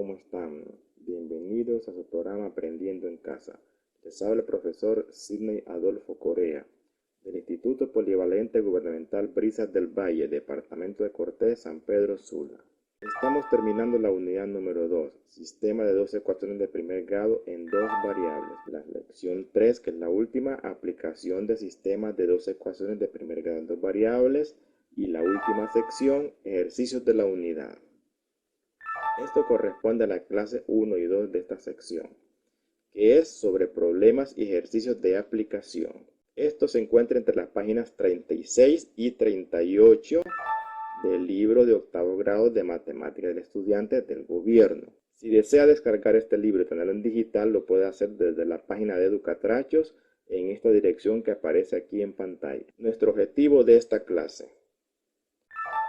¿cómo están? Bienvenidos a su programa Aprendiendo en Casa. Les habla el profesor Sidney Adolfo Correa, del Instituto Polivalente Gubernamental Brisas del Valle, Departamento de Cortés, San Pedro Sula. Estamos terminando la unidad número 2, Sistema de dos ecuaciones de primer grado en dos variables. La lección 3, que es la última, Aplicación de sistemas de dos ecuaciones de primer grado en dos variables. Y la última sección, Ejercicios de la unidad. Esto corresponde a la clase 1 y 2 de esta sección, que es sobre problemas y ejercicios de aplicación. Esto se encuentra entre las páginas 36 y 38 del libro de octavo grado de Matemática del Estudiante del Gobierno. Si desea descargar este libro y tenerlo en digital, lo puede hacer desde la página de Educatrachos en esta dirección que aparece aquí en pantalla. Nuestro objetivo de esta clase: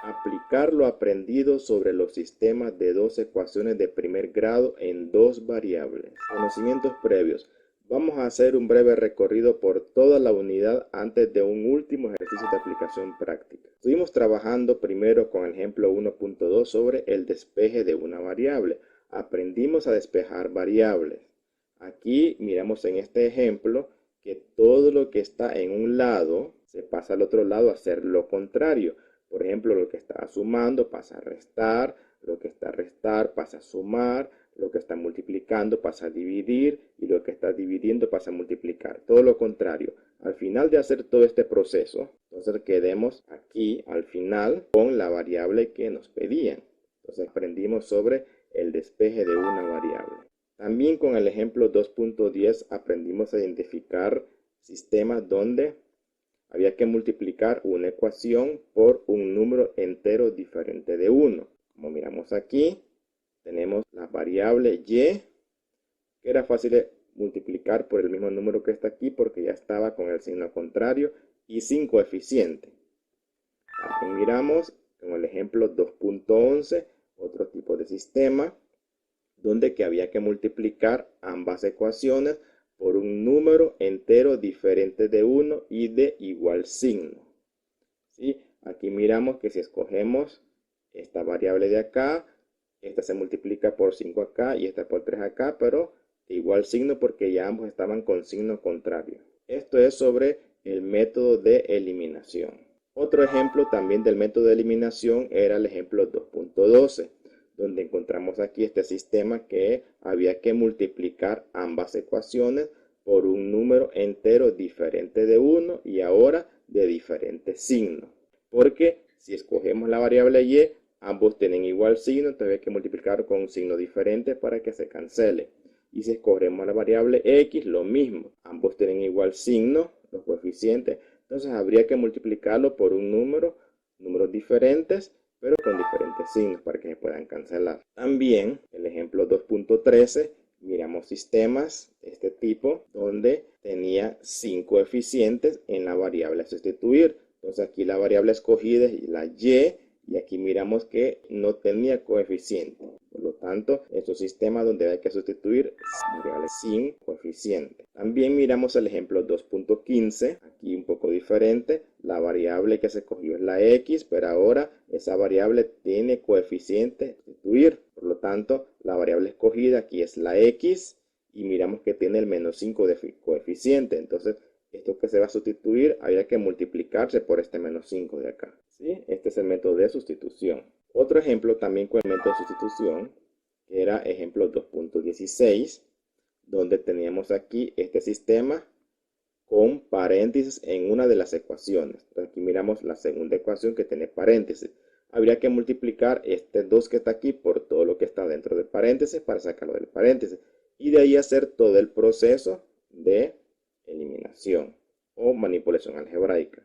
aplicar lo aprendido sobre los sistemas de dos ecuaciones de primer grado en dos variables. Conocimientos previos. Vamos a hacer un breve recorrido por toda la unidad antes de un último ejercicio de aplicación práctica. Estuvimos trabajando primero con el ejemplo 1.2 sobre el despeje de una variable. Aprendimos a despejar variables. Aquí miramos en este ejemplo que todo lo que está en un lado se pasa al otro lado a hacer lo contrario. Por ejemplo, lo que está sumando pasa a restar, lo que está a restar pasa a sumar, lo que está multiplicando pasa a dividir y lo que está dividiendo pasa a multiplicar. Todo lo contrario. Al final de hacer todo este proceso, entonces quedemos aquí al final con la variable que nos pedían. Entonces aprendimos sobre el despeje de una variable. También con el ejemplo 2.10 aprendimos a identificar sistemas donde había que multiplicar una ecuación por un número entero diferente de 1. Como miramos aquí, tenemos la variable y, que era fácil de multiplicar por el mismo número que está aquí porque ya estaba con el signo contrario y sin coeficiente. También miramos con el ejemplo 2.11, otro tipo de sistema, donde que había que multiplicar ambas ecuaciones por un número entero diferente de 1 y de igual signo. ¿Sí? Aquí miramos que si escogemos esta variable de acá, esta se multiplica por 5 acá y esta por 3 acá, pero de igual signo porque ya ambos estaban con signo contrario. Esto es sobre el método de eliminación. Otro ejemplo también del método de eliminación era el ejemplo 2.12. donde encontramos aquí este sistema que había que multiplicar ambas ecuaciones por un número entero diferente de 1 y ahora de diferente signo. Porque si escogemos la variable y, ambos tienen igual signo, entonces hay que multiplicar con un signo diferente para que se cancele. Y si escogemos la variable x, lo mismo. Ambos tienen igual signo, los coeficientes, entonces habría que multiplicarlo por un números diferentes, pero con diferentes signos para que se puedan cancelar. También el ejemplo 2.13, miramos sistemas de este tipo donde tenía 5 coeficientes en la variable a sustituir. Entonces aquí la variable escogida es la y aquí miramos que no tenía coeficiente. Por lo tanto, es un sistema donde hay que sustituir variables sin coeficiente. También miramos el ejemplo 2.15, aquí un poco diferente. La variable que se escogió es la x, pero ahora esa variable tiene coeficiente a sustituir. Por lo tanto, la variable escogida aquí es la x y miramos que tiene el menos 5 de coeficiente. Entonces, esto que se va a sustituir habría que multiplicarse por este menos 5 de acá. ¿Sí? Este es el método de sustitución. Otro ejemplo también con el método de sustitución, que era ejemplo 2.16, donde teníamos aquí este sistema con paréntesis en una de las ecuaciones. Aquí miramos la segunda ecuación que tiene paréntesis. Habría que multiplicar este 2 que está aquí por todo lo que está dentro del paréntesis para sacarlo del paréntesis. Y de ahí hacer todo el proceso de eliminación o manipulación algebraica.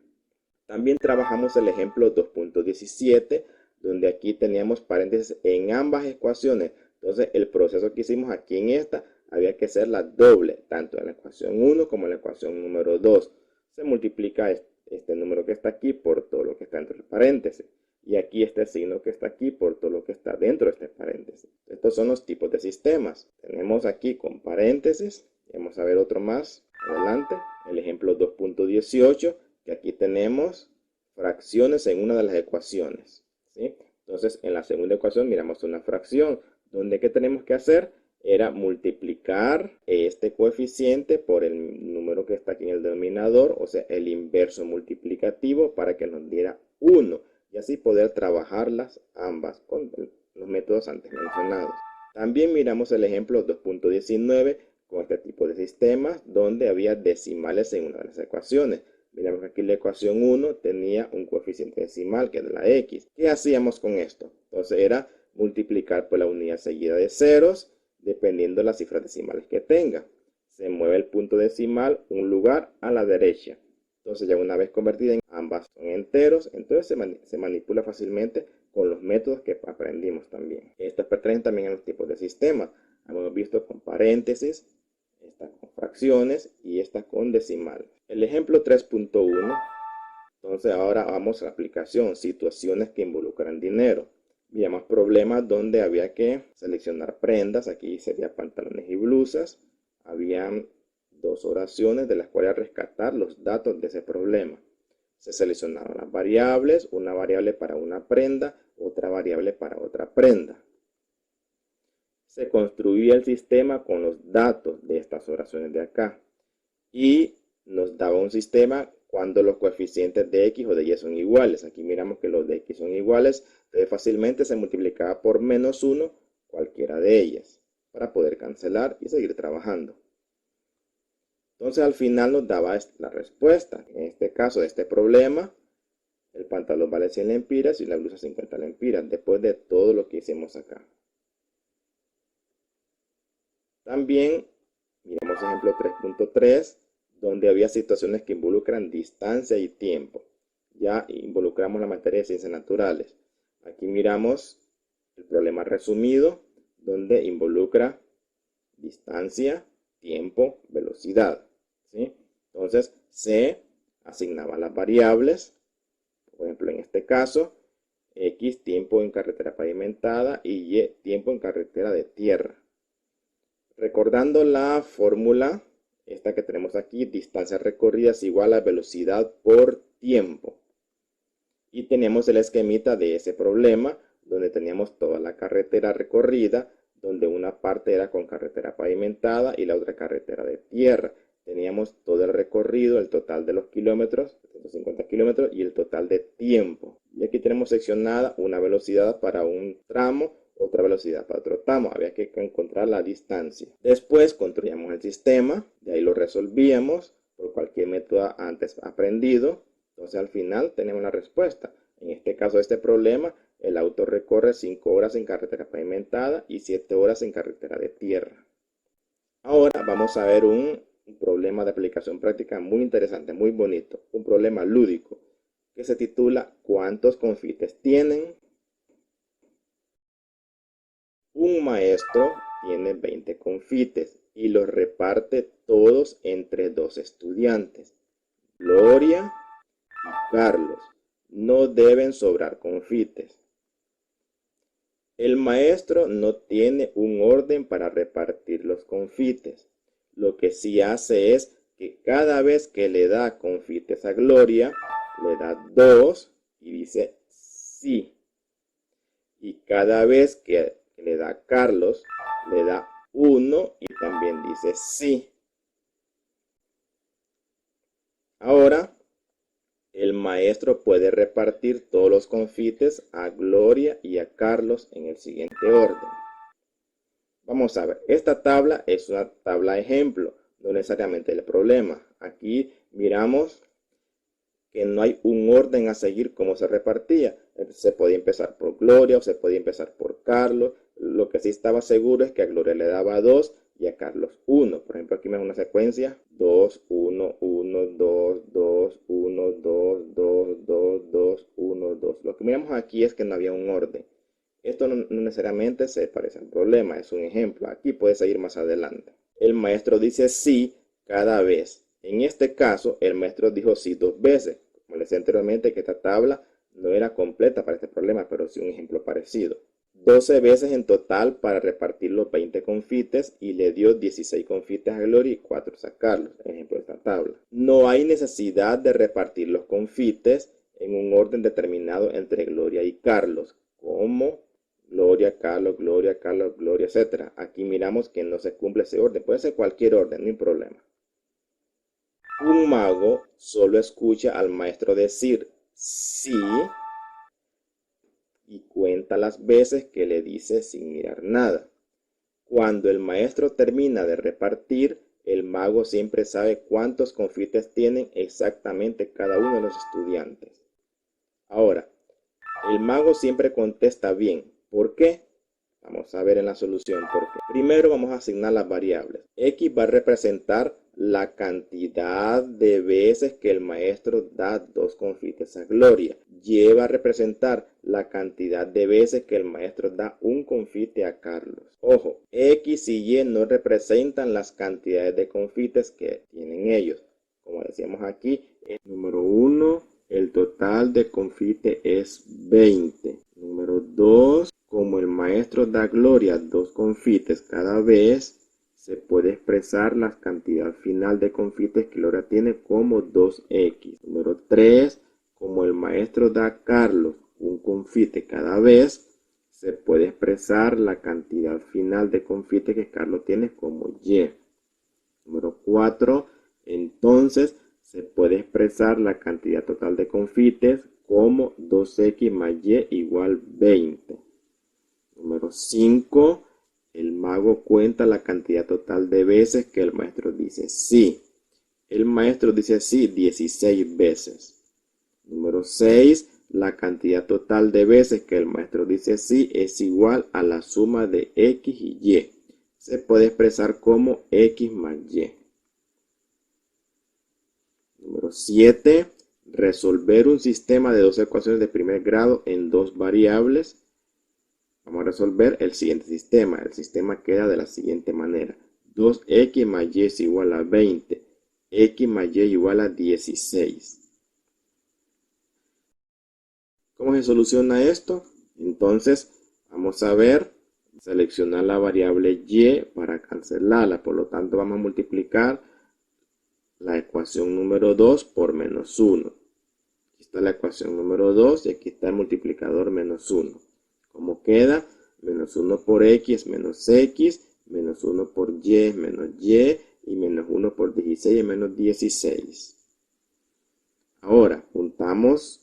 También trabajamos el ejemplo 2.17, donde aquí teníamos paréntesis en ambas ecuaciones. Entonces, el proceso que hicimos aquí en esta había que hacer la doble, tanto en la ecuación 1 como en la ecuación número 2. Se multiplica este número que está aquí por todo lo que está dentro del paréntesis. Y aquí este signo que está aquí por todo lo que está dentro de este paréntesis. Estos son los tipos de sistemas. Tenemos aquí con paréntesis. Vamos a ver otro más adelante. El ejemplo 2.18, que aquí tenemos fracciones en una de las ecuaciones. ¿Sí? Entonces, en la segunda ecuación miramos una fracción donde ¿qué tenemos que hacer? Era multiplicar este coeficiente por el número que está aquí en el denominador, o sea, el inverso multiplicativo para que nos diera 1 y así poder trabajarlas ambas con los métodos antes mencionados. También miramos el ejemplo 2.19 con este tipo de sistemas donde había decimales en una de las ecuaciones. Miramos que aquí la ecuación 1 tenía un coeficiente decimal que es la x. ¿Qué hacíamos con esto? Entonces era multiplicar por la unidad seguida de ceros dependiendo de las cifras decimales que tenga. Se mueve el punto decimal un lugar a la derecha. Entonces ya una vez convertida en ambas son enteros, entonces se manipula fácilmente con los métodos que aprendimos también. Estos pertenecen también a los tipos de sistemas. Hemos visto con paréntesis, estas con fracciones y estas con decimal. El ejemplo 3.1. Entonces ahora vamos a la aplicación, situaciones que involucran dinero. Veamos problemas donde había que seleccionar prendas, aquí sería pantalones y blusas. Habían dos oraciones de las cuales rescatar los datos de ese problema. Se seleccionaron las variables, una variable para una prenda, otra variable para otra prenda. Se construía el sistema con los datos de estas oraciones de acá y nos daba un sistema cuando los coeficientes de x o de y son iguales. Aquí miramos que los de x son iguales, entonces fácilmente se multiplicaba por menos 1 cualquiera de ellas para poder cancelar y seguir trabajando. Entonces al final nos daba la respuesta. En este caso de este problema, el pantalón vale 100 lempiras y la blusa 50 lempiras, después de todo lo que hicimos acá. También miramos ejemplo 3.3, donde había situaciones que involucran distancia y tiempo. Ya involucramos la materia de ciencias naturales. Aquí miramos el problema resumido, donde involucra distancia, tiempo, velocidad. ¿Sí? Entonces, se asignaban las variables, por ejemplo, en este caso, X tiempo en carretera pavimentada y Y tiempo en carretera de tierra. Recordando la fórmula, esta que tenemos aquí, distancia recorrida es igual a velocidad por tiempo. Y tenemos el esquemita de ese problema, donde teníamos toda la carretera recorrida, donde una parte era con carretera pavimentada y la otra carretera de tierra. Teníamos todo el recorrido, el total de los kilómetros, 150 kilómetros, y el total de tiempo. Y aquí tenemos seccionada una velocidad para un tramo, otra velocidad para otro tramo. Había que encontrar la distancia. Después construíamos el sistema, de ahí lo resolvíamos por cualquier método antes aprendido. Entonces al final tenemos la respuesta. En este caso de este problema, el auto recorre 5 horas en carretera pavimentada y 7 horas en carretera de tierra. Ahora vamos a ver un problema de aplicación práctica muy interesante, muy bonito. Un problema lúdico que se titula ¿cuántos confites tienen? Un maestro tiene 20 confites y los reparte todos entre dos estudiantes, Gloria y Carlos. No deben sobrar confites. El maestro no tiene un orden para repartir los confites. Lo que sí hace es que cada vez que le da confites a Gloria, le da 2 y dice sí. Y cada vez que le da a Carlos, le da 1 y también dice sí. Ahora, el maestro puede repartir todos los confites a Gloria y a Carlos en el siguiente orden. Vamos a ver, esta tabla es una tabla ejemplo, no necesariamente el problema. Aquí miramos que no hay un orden a seguir como se repartía. Se podía empezar por Gloria o se podía empezar por Carlos. Lo que sí estaba seguro es que a Gloria le daba 2 y a Carlos 1. Por ejemplo, aquí me da una secuencia 2, 1, 1, 2, 2, 1, 2, 2, 2, 2, 1, 2. Lo que miramos aquí es que no había un orden. Esto no necesariamente se parece al problema, es un ejemplo. Aquí puede seguir más adelante. El maestro dice sí cada vez. En este caso, el maestro dijo sí 2 veces. Como les decía anteriormente que esta tabla no era completa para este problema, pero sí un ejemplo parecido. 12 veces en total para repartir los 20 confites y le dio 16 confites a Gloria y 4 a Carlos. Ejemplo de esta tabla. No hay necesidad de repartir los confites en un orden determinado entre Gloria y Carlos. ¿Cómo? Gloria, Carlos, Gloria, etc. Aquí miramos que no se cumple ese orden. Puede ser cualquier orden, no hay problema. Un mago solo escucha al maestro decir sí y cuenta las veces que le dice sin mirar nada. Cuando el maestro termina de repartir, el mago siempre sabe cuántos confites tienen exactamente cada uno de los estudiantes. Ahora, el mago siempre contesta bien. ¿Por qué? Vamos a ver en la solución por qué. Primero vamos a asignar las variables. X va a representar la cantidad de veces que el maestro da 2 confites a Gloria. Y va a representar la cantidad de veces que el maestro da un confite a Carlos. Ojo, X y Y no representan las cantidades de confites que tienen ellos. Como decíamos aquí, el número 1, el total de confite es 20. Número 2, como el maestro da Gloria 2 confites cada vez, se puede expresar la cantidad final de confites que Gloria tiene como 2x. Número 3, como el maestro da a Carlos un confite cada vez, se puede expresar la cantidad final de confites que Carlos tiene como y. Número 4, entonces se puede expresar la cantidad total de confites como 2x más y igual 20. Número 5, el mago cuenta la cantidad total de veces que el maestro dice sí. El maestro dice sí 16 veces. Número 6, la cantidad total de veces que el maestro dice sí es igual a la suma de X y Y. Se puede expresar como X más Y. Número 7, resolver un sistema de 2 ecuaciones de primer grado en 2 variables. Vamos a resolver el siguiente sistema. El sistema queda de la siguiente manera. 2x más y es igual a 20. X más y igual a 16. ¿Cómo se soluciona esto? Entonces, vamos a ver, seleccionar la variable y para cancelarla. Por lo tanto, vamos a multiplicar la ecuación número 2 por menos 1. Aquí está la ecuación número 2 y aquí está el multiplicador menos 1. ¿Cómo queda? Menos 1 por x es menos x, menos 1 por y es menos y menos 1 por 16 es menos 16. Ahora, juntamos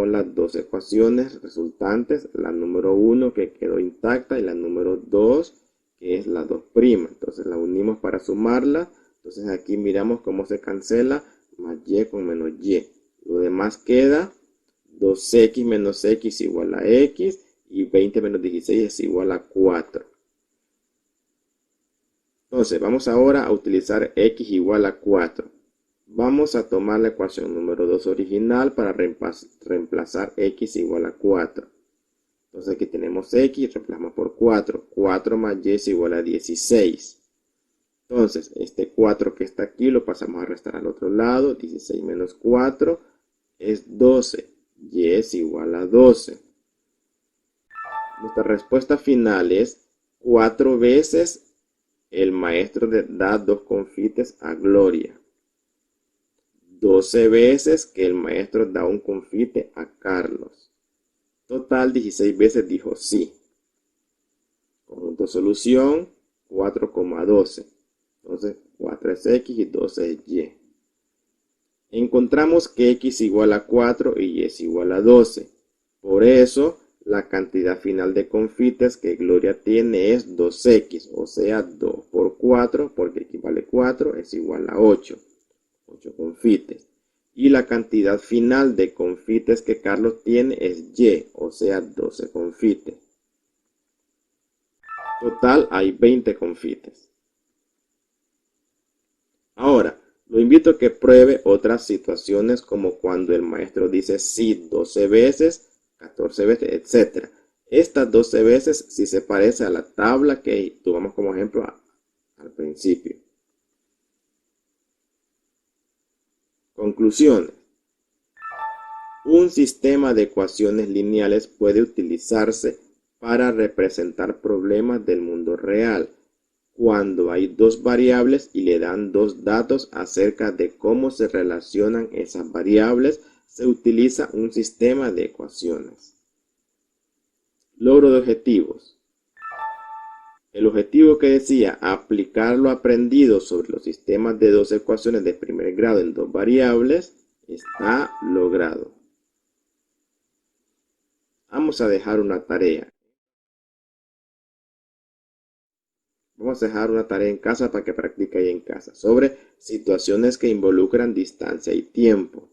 las dos ecuaciones resultantes, la número 1 que quedó intacta y la número 2 que es la 2'. Entonces la unimos para sumarla. Entonces aquí miramos cómo se cancela más y con menos y. Lo demás queda 2x menos x igual a x y 20 menos 16 es igual a 4. Entonces vamos ahora a utilizar x igual a 4. Vamos a tomar la ecuación número 2 original para reemplazar x igual a 4. Entonces aquí tenemos x, reemplazamos por 4. 4 más y es igual a 16. Entonces este 4 que está aquí lo pasamos a restar al otro lado. 16 menos 4 es 12. Y es igual a 12. Nuestra respuesta final es 4 veces el maestro da 2 confites a Gloria. 12 veces que el maestro da un confite a Carlos. Total 16 veces dijo sí. Conjunto solución 4,12. Entonces 4 es x y 12 es y. Encontramos que x igual a 4 y y es igual a 12. Por eso la cantidad final de confites que Gloria tiene es 2x, o sea 2 por 4, porque equivale 4, es igual a 8. 8 confites. Y la cantidad final de confites que Carlos tiene es y, o sea 12 confites. Total hay 20 confites. Ahora, lo invito a que pruebe otras situaciones como cuando el maestro dice sí 12 veces, 14 veces, etc. Estas 12 veces sí se parece a la tabla que tomamos como ejemplo al principio. Conclusiones. Un sistema de ecuaciones lineales puede utilizarse para representar problemas del mundo real cuando hay 2 variables y le dan 2 datos acerca de cómo se relacionan esas variables. Se utiliza un sistema de ecuaciones. Logro de objetivos. El objetivo que decía aplicar lo aprendido sobre los sistemas de dos ecuaciones de primer grado en dos variables está logrado. Vamos a dejar una tarea. Vamos a dejar una tarea en casa para que practique ahí en casa sobre situaciones que involucran distancia y tiempo.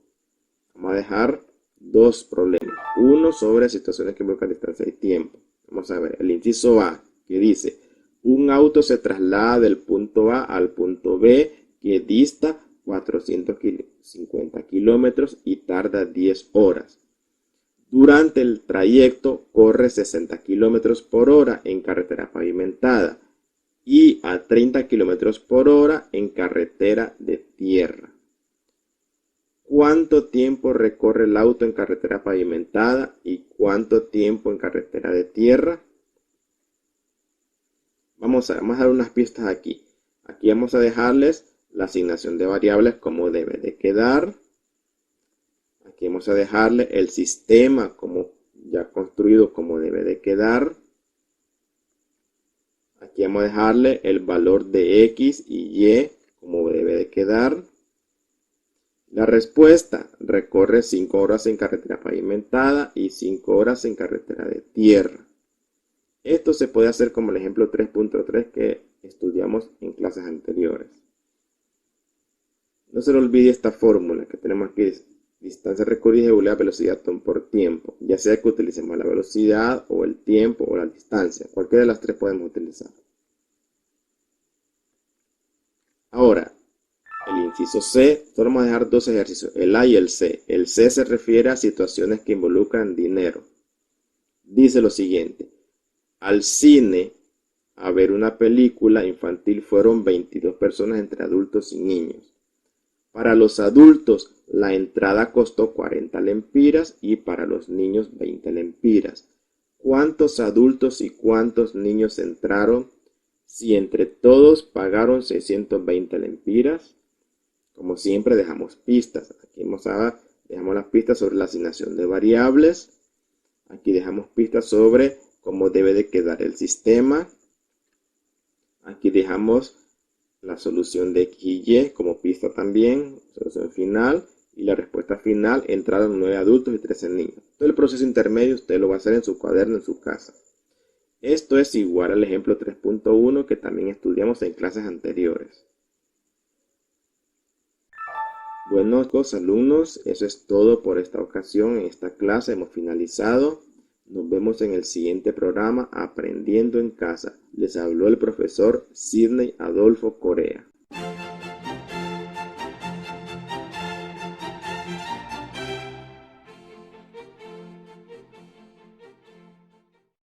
Vamos a dejar dos problemas. Uno sobre situaciones que involucran distancia y tiempo. Vamos a ver el inciso A, que dice: un auto se traslada del punto A al punto B que dista 450 kilómetros y tarda 10 horas. Durante el trayecto corre 60 kilómetros por hora en carretera pavimentada y a 30 kilómetros por hora en carretera de tierra. ¿Cuánto tiempo recorre el auto en carretera pavimentada y cuánto tiempo en carretera de tierra? Vamos a dar unas pistas aquí. Aquí vamos a dejarles la asignación de variables como debe de quedar. Aquí vamos a dejarle el sistema como ya construido como debe de quedar. Aquí vamos a dejarle el valor de X y Y como debe de quedar. La respuesta: recorre 5 horas en carretera pavimentada y 5 horas en carretera de tierra. Esto se puede hacer como el ejemplo 3.3 que estudiamos en clases anteriores. No se le olvide esta fórmula que tenemos aquí: distancia recorrida igual a velocidad por tiempo, ya sea que utilicemos la velocidad o el tiempo o la distancia. Cualquiera de las tres podemos utilizar. Ahora, el inciso C, solo vamos a dejar dos ejercicios, el A y el C. El C se refiere a situaciones que involucran dinero. Dice lo siguiente: al cine a ver una película infantil fueron 22 personas entre adultos y niños. Para los adultos, la entrada costó 40 lempiras y para los niños 20 lempiras. ¿Cuántos adultos y cuántos niños entraron si entre todos pagaron 620 lempiras? Como siempre, dejamos pistas. Aquí dejamos las pistas sobre la asignación de variables. Aquí dejamos pistas sobre cómo debe de quedar el sistema. Aquí dejamos la solución de X y Y como pista también, solución final, y la respuesta final: entraron 9 adultos y 13 niños. Todo el proceso intermedio usted lo va a hacer en su cuaderno, en su casa. Esto es igual al ejemplo 3.1 que también estudiamos en clases anteriores. Bueno, alumnos, eso es todo por esta ocasión. En esta clase hemos finalizado. Nos vemos en el siguiente programa Aprendiendo en Casa. Les habló el profesor Sidney Adolfo Corea.